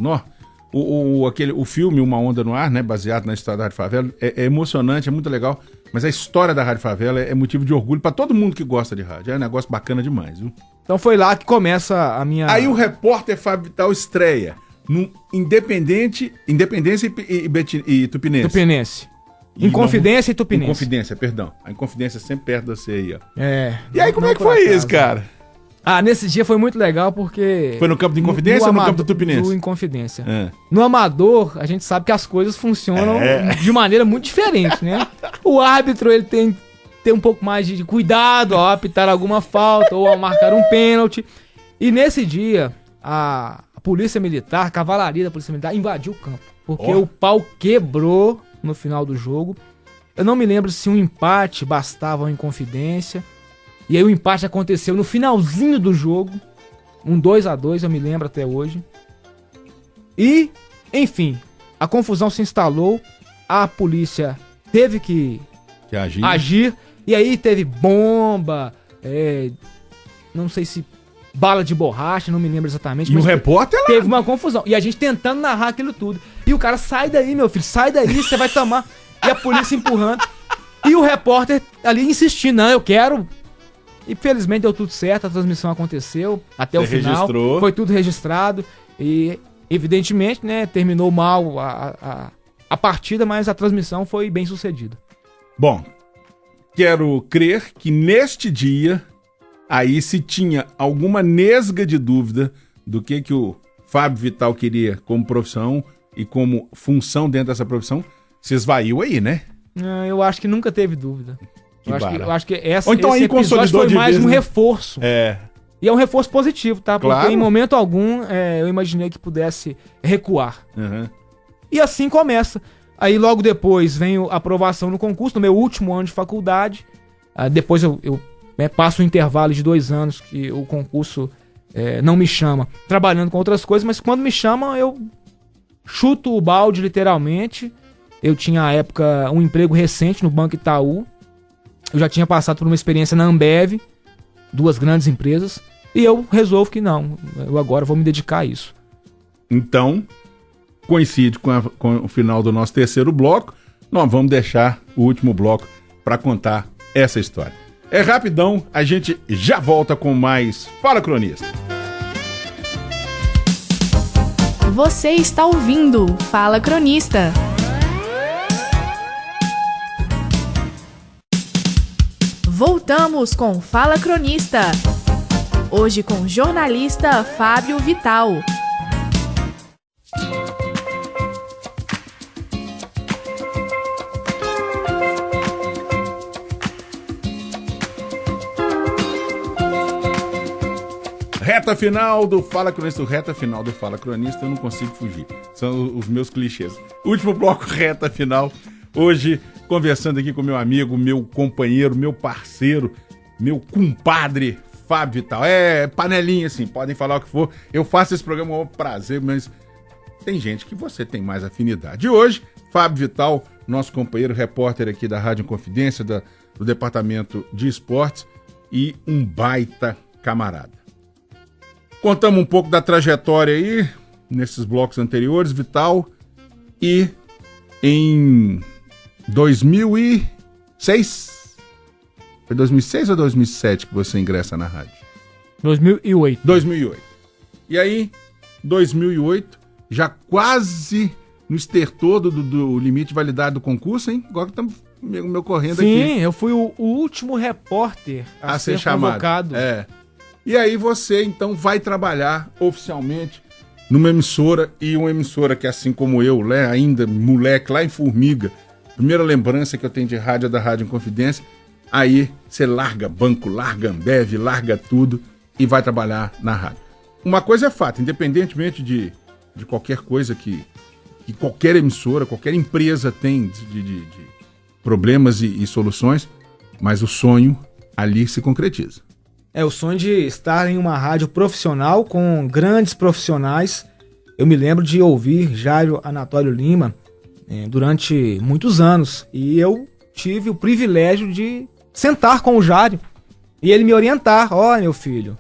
O filme Uma Onda no Ar, né, baseado na história da Rádio Favela, é emocionante, é muito legal. Mas a história da Rádio Favela é motivo de orgulho pra todo mundo que gosta de rádio. É um negócio bacana demais, viu? Então foi lá que começa a minha... Aí o repórter Fábio Vital estreia no Independência e Tupinense. Tupinense. Inconfidência e Tupinense. Inconfidência, perdão. A Inconfidência é sempre perto da você aí, ó. E aí como é que foi isso, cara? Nesse dia foi muito legal porque... Foi no campo do Inconfidência ou no campo do Tupinense? Do Inconfidência. No amador, a gente sabe que as coisas funcionam de maneira muito diferente, né? O árbitro, ele tem um pouco mais de cuidado ao apitar alguma falta ou ao marcar um pênalti. E nesse dia, a Polícia Militar, a cavalaria da Polícia Militar invadiu o campo. Porque o pau quebrou no final do jogo. Eu não me lembro se um empate bastava uma Inconfidência. E aí o empate aconteceu no finalzinho do jogo. 2-2, eu me lembro até hoje. E, enfim, a confusão se instalou. A polícia teve que agir. E aí teve bomba, não sei se bala de borracha, não me lembro exatamente. E mas o repórter lá? Teve uma confusão. E a gente tentando narrar aquilo tudo. E o cara, sai daí, meu filho, sai daí, você vai tomar. E a polícia empurrando. E o repórter ali insistindo, não, eu quero... E felizmente deu tudo certo, a transmissão aconteceu até o final. Registrou. Foi tudo registrado. E, evidentemente, né, terminou mal a partida, mas a transmissão foi bem sucedida. Bom, quero crer que neste dia, aí se tinha alguma nesga de dúvida do que o Fábio Vital queria como profissão e como função dentro dessa profissão, se esvaiu aí, né? Eu acho que nunca teve dúvida. Eu acho que ou então esse aí consolidou foi mais vez, um né? reforço. E é um reforço positivo, tá? Porque claro. Em momento algum eu imaginei que pudesse recuar. E assim começa. Aí logo depois vem a aprovação no concurso, no meu último ano de faculdade. Depois eu passo um intervalo de 2 anos que o concurso não me chama, trabalhando com outras coisas, mas quando me chama eu chuto o balde literalmente. Eu tinha à época um emprego recente no Banco Itaú. Eu já tinha passado por uma experiência na Ambev, 2 grandes empresas, e eu resolvo que não, eu agora vou me dedicar a isso. Então, coincide com o final do nosso terceiro bloco, nós vamos deixar o último bloco para contar essa história. É rapidão, a gente já volta com mais Fala Cronista. Você está ouvindo Fala Cronista. Voltamos com Fala Cronista. Hoje com o jornalista Fábio Vital. Reta final do Fala Cronista. Reta final do Fala Cronista, eu não consigo fugir. São os meus clichês. Último bloco, reta final. Hoje, conversando aqui com meu amigo, meu companheiro, meu parceiro, meu compadre, Fábio Vital. Panelinha, assim, podem falar o que for. Eu faço esse programa com prazer, mas tem gente que você tem mais afinidade. E hoje, Fábio Vital, nosso companheiro, repórter aqui da Rádio Inconfidência, do Departamento de Esportes, e um baita camarada. Contamos um pouco da trajetória aí, nesses blocos anteriores, Vital, e em 2006? Foi 2006 ou 2007 que você ingressa na rádio? 2008. 2008. E aí, 2008, já quase no estertor do limite de validade do concurso, hein? Agora que estamos me ocorrendo aqui. Sim, eu fui o último repórter a ser chamado. Convocado. E aí você, então, vai trabalhar oficialmente numa emissora, e uma emissora que, assim como eu, né, ainda moleque, lá em Formiga, primeira lembrança que eu tenho de rádio é da Rádio Inconfidência. Aí você larga banco, larga Ambev, larga tudo e vai trabalhar na rádio. Uma coisa é fato, independentemente de qualquer coisa que qualquer emissora, qualquer empresa tem de problemas e soluções, mas o sonho ali se concretiza. É o sonho de estar em uma rádio profissional com grandes profissionais. Eu me lembro de ouvir Jairo Anatório Lima durante muitos anos, e eu tive o privilégio de sentar com o Jário e ele me orientar: olha, meu filho,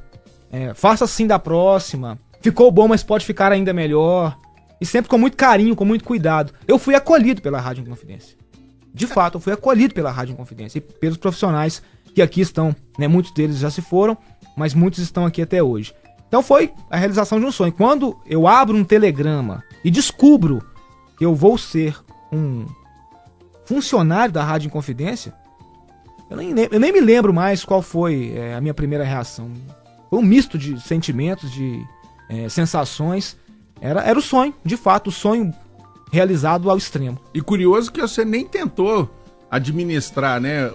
faça assim da próxima, ficou bom, mas pode ficar ainda melhor, e sempre com muito carinho, com muito cuidado. Eu fui acolhido pela Rádio Inconfidência, de fato eu fui acolhido pela Rádio Inconfidência e pelos profissionais que aqui estão, né? Muitos deles já se foram, mas muitos estão aqui até hoje. Então foi a realização de um sonho. Quando eu abro um telegrama e descubro que eu vou ser um funcionário da Rádio Inconfidência, eu nem me lembro mais qual foi a minha primeira reação. Foi um misto de sentimentos, de sensações. Era o sonho, de fato, o sonho realizado ao extremo. E curioso que você nem tentou administrar, né?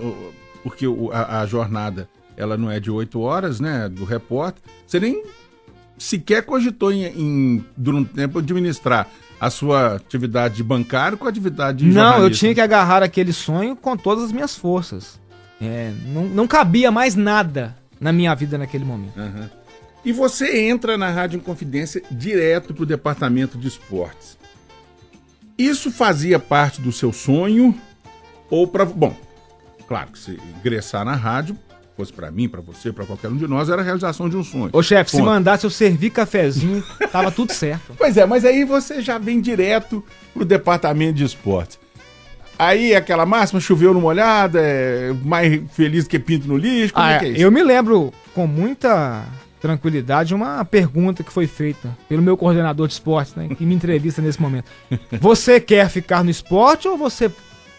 Porque a jornada, ela não é de 8 horas, né? Do repórter. Você nem sequer cogitou durante o tempo, administrar a sua atividade de bancário com a atividade de jornalista. Não, eu tinha que agarrar aquele sonho com todas as minhas forças. Não cabia mais nada na minha vida naquele momento. Uhum. E você entra na Rádio Inconfidência direto para o departamento de esportes. Isso fazia parte do seu sonho? Ou para... Bom, claro que se ingressar na rádio, fosse para mim, para você, para qualquer um de nós, era a realização de um sonho. Ô chefe, se mandasse eu servir cafezinho, tava tudo certo. Pois é, mas aí você já vem direto pro departamento de esportes. Aí aquela máxima, choveu no molhado, mais feliz que pinto no lixo, como é que é isso? Eu me lembro com muita tranquilidade uma pergunta que foi feita pelo meu coordenador de esportes, né, que me entrevista nesse momento. Você quer ficar no esporte ou você,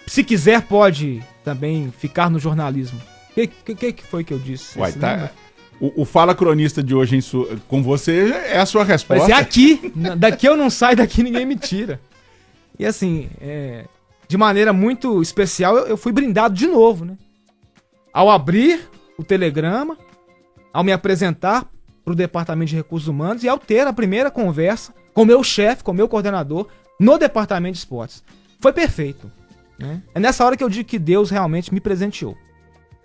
se quiser, pode também ficar no jornalismo? O que foi que eu disse? Uai, tá. O Fala Cronista de hoje com você é a sua resposta. Mas é aqui. Daqui eu não saio, daqui ninguém me tira. E assim, de maneira muito especial, eu fui brindado de novo, né? Ao abrir o telegrama, ao me apresentar para o Departamento de Recursos Humanos e ao ter a primeira conversa com o meu chefe, com o meu coordenador, no Departamento de Esportes. Foi perfeito, né? É nessa hora que eu digo que Deus realmente me presenteou.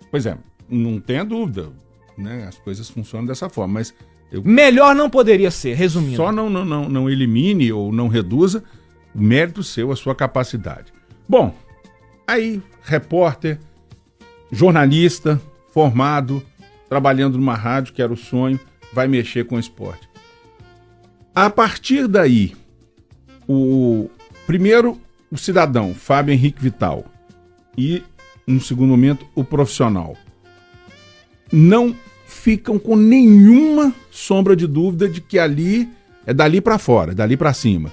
Pois é, não tenha dúvida, né? As coisas funcionam dessa forma, mas... Melhor não poderia ser, resumindo. Só não elimine ou não reduza o mérito seu, a sua capacidade. Bom, aí, repórter, jornalista, formado, trabalhando numa rádio, que era o sonho, vai mexer com o esporte. A partir daí, primeiro o cidadão, Fábio Henrique Vital, e, no segundo momento, o profissional, não ficam com nenhuma sombra de dúvida de que ali é dali para fora, é dali para cima.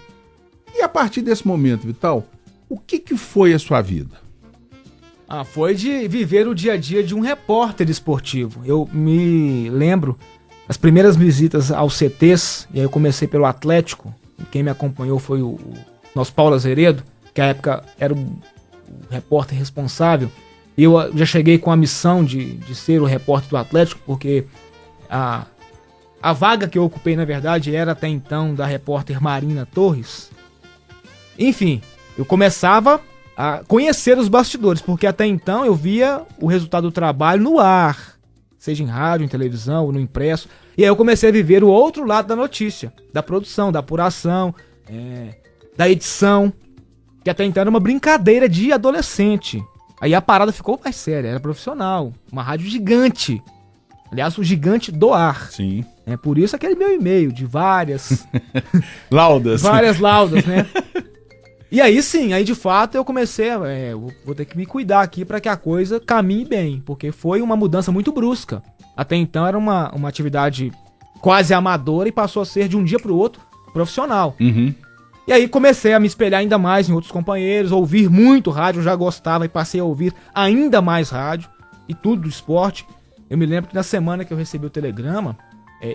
E a partir desse momento, Vital, o que foi a sua vida? Foi de viver o dia a dia de um repórter esportivo. Eu me lembro das primeiras visitas aos CTs, e aí eu comecei pelo Atlético, e quem me acompanhou foi o nosso Paulo Azeredo, que à época era o repórter responsável. E eu já cheguei com a missão de ser o repórter do Atlético, porque a vaga que eu ocupei, na verdade, era até então da repórter Marina Torres. Enfim, eu começava a conhecer os bastidores, porque até então eu via o resultado do trabalho no ar, seja em rádio, em televisão, ou no impresso. E aí eu comecei a viver o outro lado da notícia, da produção, da apuração, da edição, que até então era uma brincadeira de adolescente. Aí a parada ficou mais séria, era profissional, uma rádio gigante. Aliás, o gigante do ar. Sim. É por isso aquele meu e-mail de várias... laudas. Várias laudas, né? E aí sim, aí de fato eu comecei, vou ter que me cuidar aqui para que a coisa caminhe bem, porque foi uma mudança muito brusca. Até então era uma atividade quase amadora e passou a ser de um dia para o outro profissional. Uhum. E aí comecei a me espelhar ainda mais em outros companheiros, ouvir muito rádio, eu já gostava e passei a ouvir ainda mais rádio, e tudo do esporte. Eu me lembro que na semana que eu recebi o telegrama,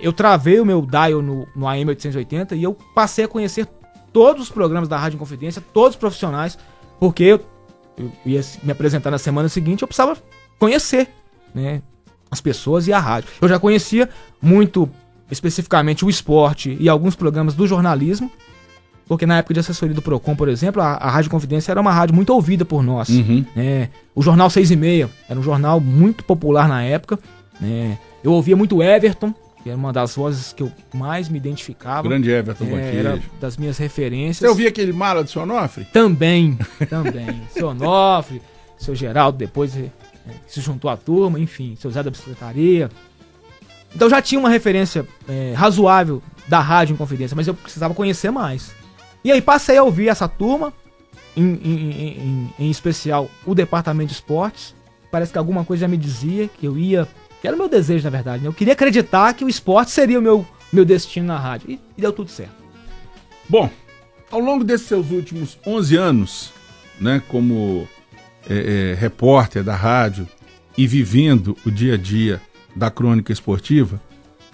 eu travei o meu dial no AM 880 e eu passei a conhecer todos os programas da Rádio Inconfidência, todos os profissionais, porque eu ia me apresentar na semana seguinte, eu precisava conhecer, né, as pessoas e a rádio. Eu já conhecia muito especificamente o esporte e alguns programas do jornalismo, porque na época de assessoria do Procon, por exemplo, a Rádio Confidência era uma rádio muito ouvida por nós. O Jornal 6h30 era um jornal muito popular na época. Eu ouvia muito Everton, que era uma das vozes que eu mais me identificava. Grande Everton Banqueiro. Era das minhas referências. Você ouvia aquele mala de seu Onofre? Também. Seu Onofre, seu Geraldo depois se juntou à turma, enfim, seu Zé da Bicicletaria. Então já tinha uma referência razoável da Rádio Inconfidência, mas eu precisava conhecer mais. E aí passei a ouvir essa turma, em especial o departamento de esportes. Parece que alguma coisa já me dizia que eu ia... Que era o meu desejo, na verdade, né? Eu queria acreditar que o esporte seria o meu destino na rádio. E deu tudo certo. Bom, ao longo desses seus últimos 11 anos, né, como repórter da rádio e vivendo o dia a dia da crônica esportiva,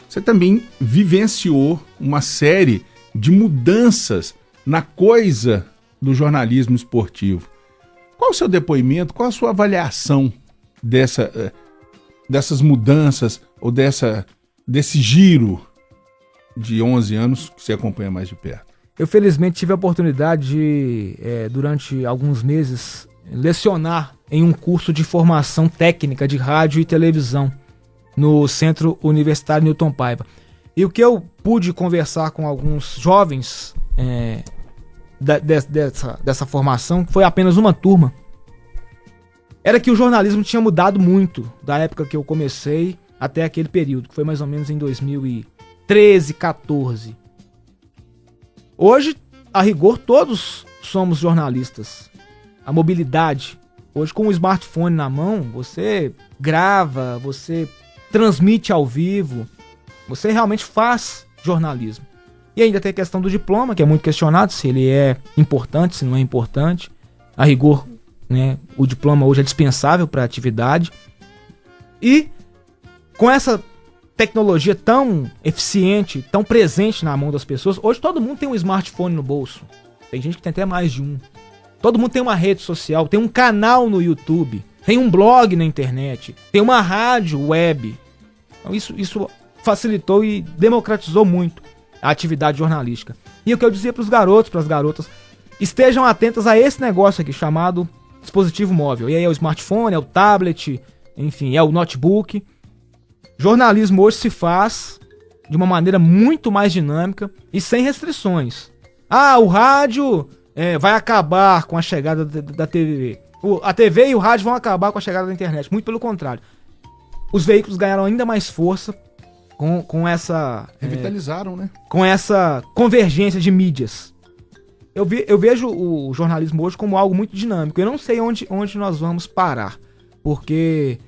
você também vivenciou uma série de mudanças na coisa do jornalismo esportivo. Qual o seu depoimento, qual a sua avaliação dessas mudanças ou desse giro de 11 anos que você acompanha mais de perto? Eu felizmente tive a oportunidade de, durante alguns meses, lecionar em um curso de formação técnica de rádio e televisão no Centro Universitário Newton Paiva. E o que eu pude conversar com alguns jovens dessa formação, foi apenas uma turma, era que o jornalismo tinha mudado muito da época que eu comecei até aquele período, que foi mais ou menos em 2013, 14. Hoje, a rigor, todos somos jornalistas. A mobilidade, hoje com o smartphone na mão, você grava, você transmite ao vivo, você realmente faz jornalismo. E ainda tem a questão do diploma, que é muito questionado, se ele é importante, se não é importante. A rigor, né, o diploma hoje é dispensável para a atividade. E com essa tecnologia tão eficiente, tão presente na mão das pessoas, hoje todo mundo tem um smartphone no bolso. Tem gente que tem até mais de um. Todo mundo tem uma rede social, tem um canal no YouTube, tem um blog na internet, tem uma rádio web. Então isso facilitou e democratizou muito a atividade jornalística. E o que eu dizia para os garotos, para as garotas, estejam atentas a esse negócio aqui chamado dispositivo móvel. E aí é o smartphone, é o tablet, enfim, é o notebook. Jornalismo hoje se faz de uma maneira muito mais dinâmica e sem restrições. O rádio vai acabar com a chegada da TV. A TV e o rádio vão acabar com a chegada da internet. Muito pelo contrário. Os veículos ganharam ainda mais força com essa... Revitalizaram, né? Com essa convergência de mídias. Eu vejo o jornalismo hoje como algo muito dinâmico. Eu não sei onde nós vamos parar. Porque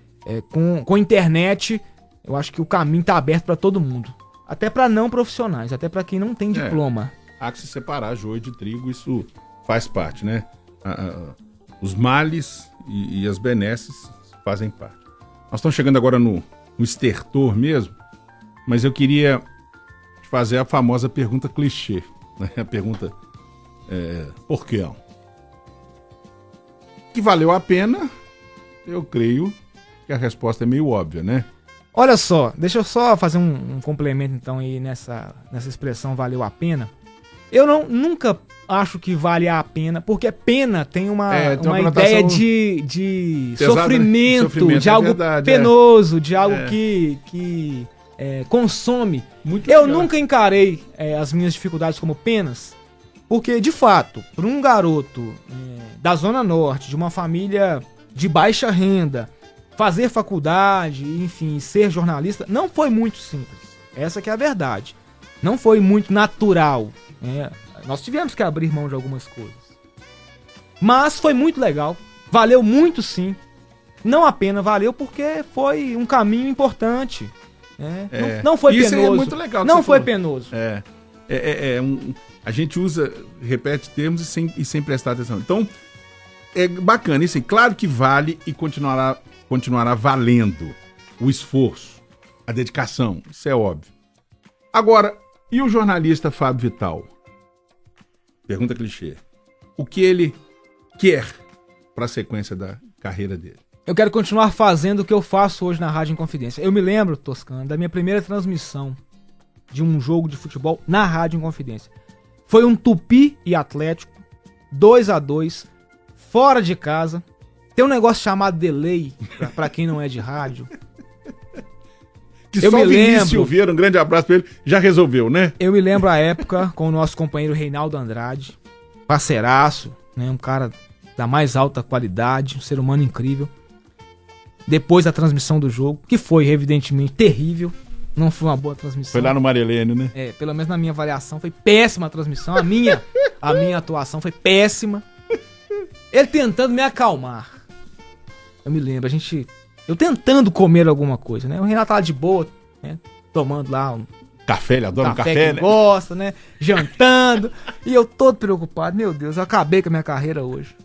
com a internet, eu acho que o caminho está aberto para todo mundo. Até para não profissionais, até para quem não tem diploma. Há que se separar joio de trigo, isso faz parte, né? Os males e as benesses fazem parte. Nós estamos chegando agora no estertor mesmo, mas eu queria te fazer a famosa pergunta clichê, né? A pergunta, por quê? Que valeu a pena, eu creio que a resposta é meio óbvia, né? Olha só, deixa eu só fazer um complemento então aí nessa expressão valeu a pena. Eu nunca acho que vale a pena, porque pena tem uma ideia de sofrimento, de algo penoso, de algo que consome. Eu nunca encarei as minhas dificuldades como penas, porque de fato, para um garoto da Zona Norte, de uma família de baixa renda, fazer faculdade, enfim, ser jornalista, não foi muito simples. Essa que é a verdade. Não foi muito natural. Nós tivemos que abrir mão de algumas coisas. Mas foi muito legal. Valeu muito sim. Não a pena valeu porque foi um caminho importante. Não foi isso penoso. É muito legal. Não foi penoso. a gente repete termos e sem prestar atenção. Então, é bacana isso aí. Claro que vale e continuará valendo o esforço, a dedicação, isso é óbvio. Agora, e o jornalista Fábio Vital? Pergunta clichê. O que ele quer para a sequência da carreira dele? Eu quero continuar fazendo o que eu faço hoje na Rádio Inconfidência. Eu me lembro, Toscano, da minha primeira transmissão de um jogo de futebol na Rádio Inconfidência. Foi um Tupi e Atlético, 2-2, fora de casa. Tem um negócio chamado delay, pra quem não é de rádio. Que eu só o Vinícius Silveira, um grande abraço pra ele, já resolveu, né? Eu me lembro a época com o nosso companheiro Reinaldo Andrade, parceiraço, né? Um cara da mais alta qualidade, um ser humano incrível. Depois da transmissão do jogo, que foi evidentemente terrível, não foi uma boa transmissão. Foi lá no Marilene, né? Pelo menos na minha avaliação, foi péssima a transmissão. A minha atuação foi péssima. Ele tentando me acalmar. Eu me lembro, eu tentando comer alguma coisa, né? O Renato tá lá de boa, né? Tomando lá um café, ele adora um café, que né? Gosta, né? Jantando. E eu todo preocupado. Meu Deus, eu acabei com a minha carreira hoje.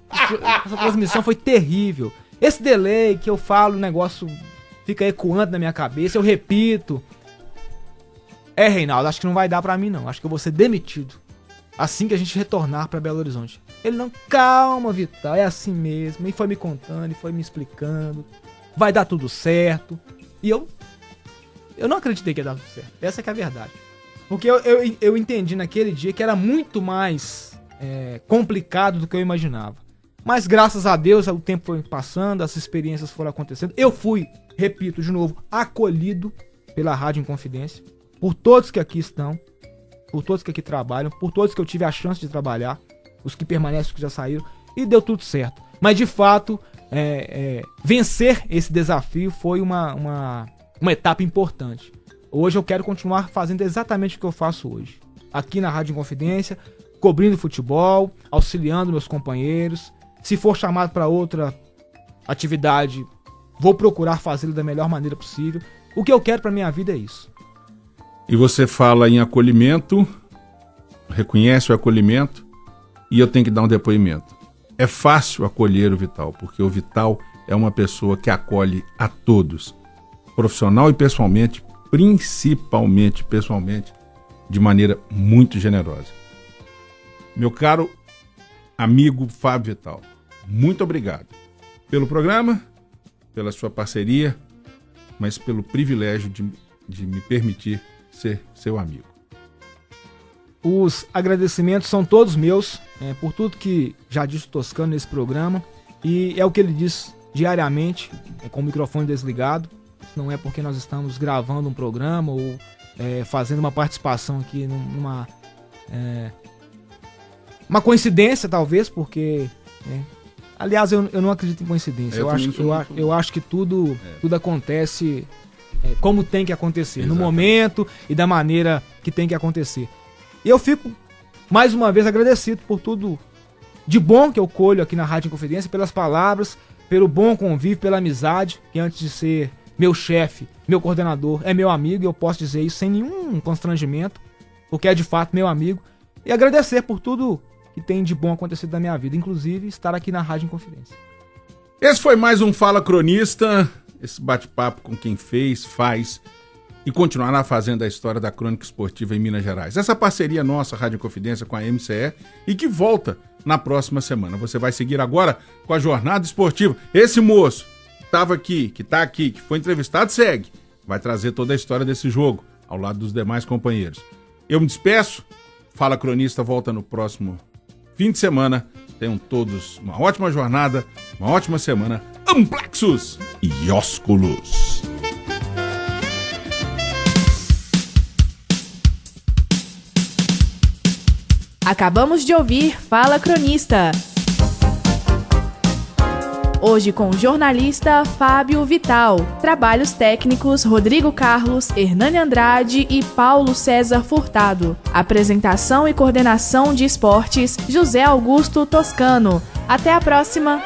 Essa transmissão foi terrível. Esse delay que eu falo, o negócio fica ecoando na minha cabeça, eu repito. Reinaldo, acho que não vai dar pra mim não. Acho que eu vou ser demitido assim que a gente retornar pra Belo Horizonte. Ele não, calma, Vital, é assim mesmo. E foi me contando, e foi me explicando. Vai dar tudo certo. E eu não acreditei que ia dar tudo certo. Essa que é a verdade. Porque eu entendi naquele dia que era muito mais complicado do que eu imaginava. Mas graças a Deus o tempo foi passando, as experiências foram acontecendo. Eu fui, repito de novo, acolhido pela Rádio Inconfidência. Por todos que aqui estão. Por todos que aqui trabalham. Por todos que eu tive a chance de trabalhar. Os que permanecem, os que já saíram. E deu tudo certo. Mas de fato, vencer esse desafio foi uma etapa importante. Hoje eu quero continuar fazendo exatamente o que eu faço hoje. Aqui na Rádio Inconfidência, cobrindo futebol, auxiliando meus companheiros. Se for chamado para outra atividade, vou procurar fazê-lo da melhor maneira possível. O que eu quero para minha vida é isso. E você fala em acolhimento, reconhece o acolhimento, e eu tenho que dar um depoimento. É fácil acolher o Vital, porque o Vital é uma pessoa que acolhe a todos, profissional e pessoalmente, principalmente pessoalmente, de maneira muito generosa. Meu caro amigo Fábio Vital, muito obrigado pelo programa, pela sua parceria, mas pelo privilégio de me permitir ser seu amigo. Os agradecimentos são todos meus, por tudo que já disse o Toscano nesse programa, e é o que ele diz diariamente, com o microfone desligado. Não é porque nós estamos gravando um programa ou fazendo uma participação aqui numa uma coincidência, talvez, porque aliás, eu não acredito em coincidência. Eu acho que tudo acontece como tem que acontecer, exatamente, no momento e da maneira que tem que acontecer. E eu fico, mais uma vez, agradecido por tudo de bom que eu colho aqui na Rádio Inconfidência, pelas palavras, pelo bom convívio, pela amizade, que antes de ser meu chefe, meu coordenador, é meu amigo, e eu posso dizer isso sem nenhum constrangimento, porque é de fato meu amigo. E agradecer por tudo que tem de bom acontecido na minha vida, inclusive estar aqui na Rádio Inconfidência. Esse foi mais um Fala Cronista, esse bate-papo com quem fez, faz e continuará fazendo a história da crônica esportiva em Minas Gerais. Essa parceria nossa, Rádio Inconfidência, com a MCE, e que volta na próxima semana. Você vai seguir agora com a Jornada Esportiva. Esse moço que estava aqui, que está aqui, que foi entrevistado, segue. Vai trazer toda a história desse jogo, ao lado dos demais companheiros. Eu me despeço. Fala Cronista volta no próximo fim de semana. Tenham todos uma ótima jornada, uma ótima semana. Amplexus e ósculos. Acabamos de ouvir Fala Cronista. Hoje com o jornalista Fábio Vital. Trabalhos técnicos Rodrigo Carlos, Hernani Andrade e Paulo César Furtado. Apresentação e coordenação de esportes José Augusto Toscano. Até a próxima!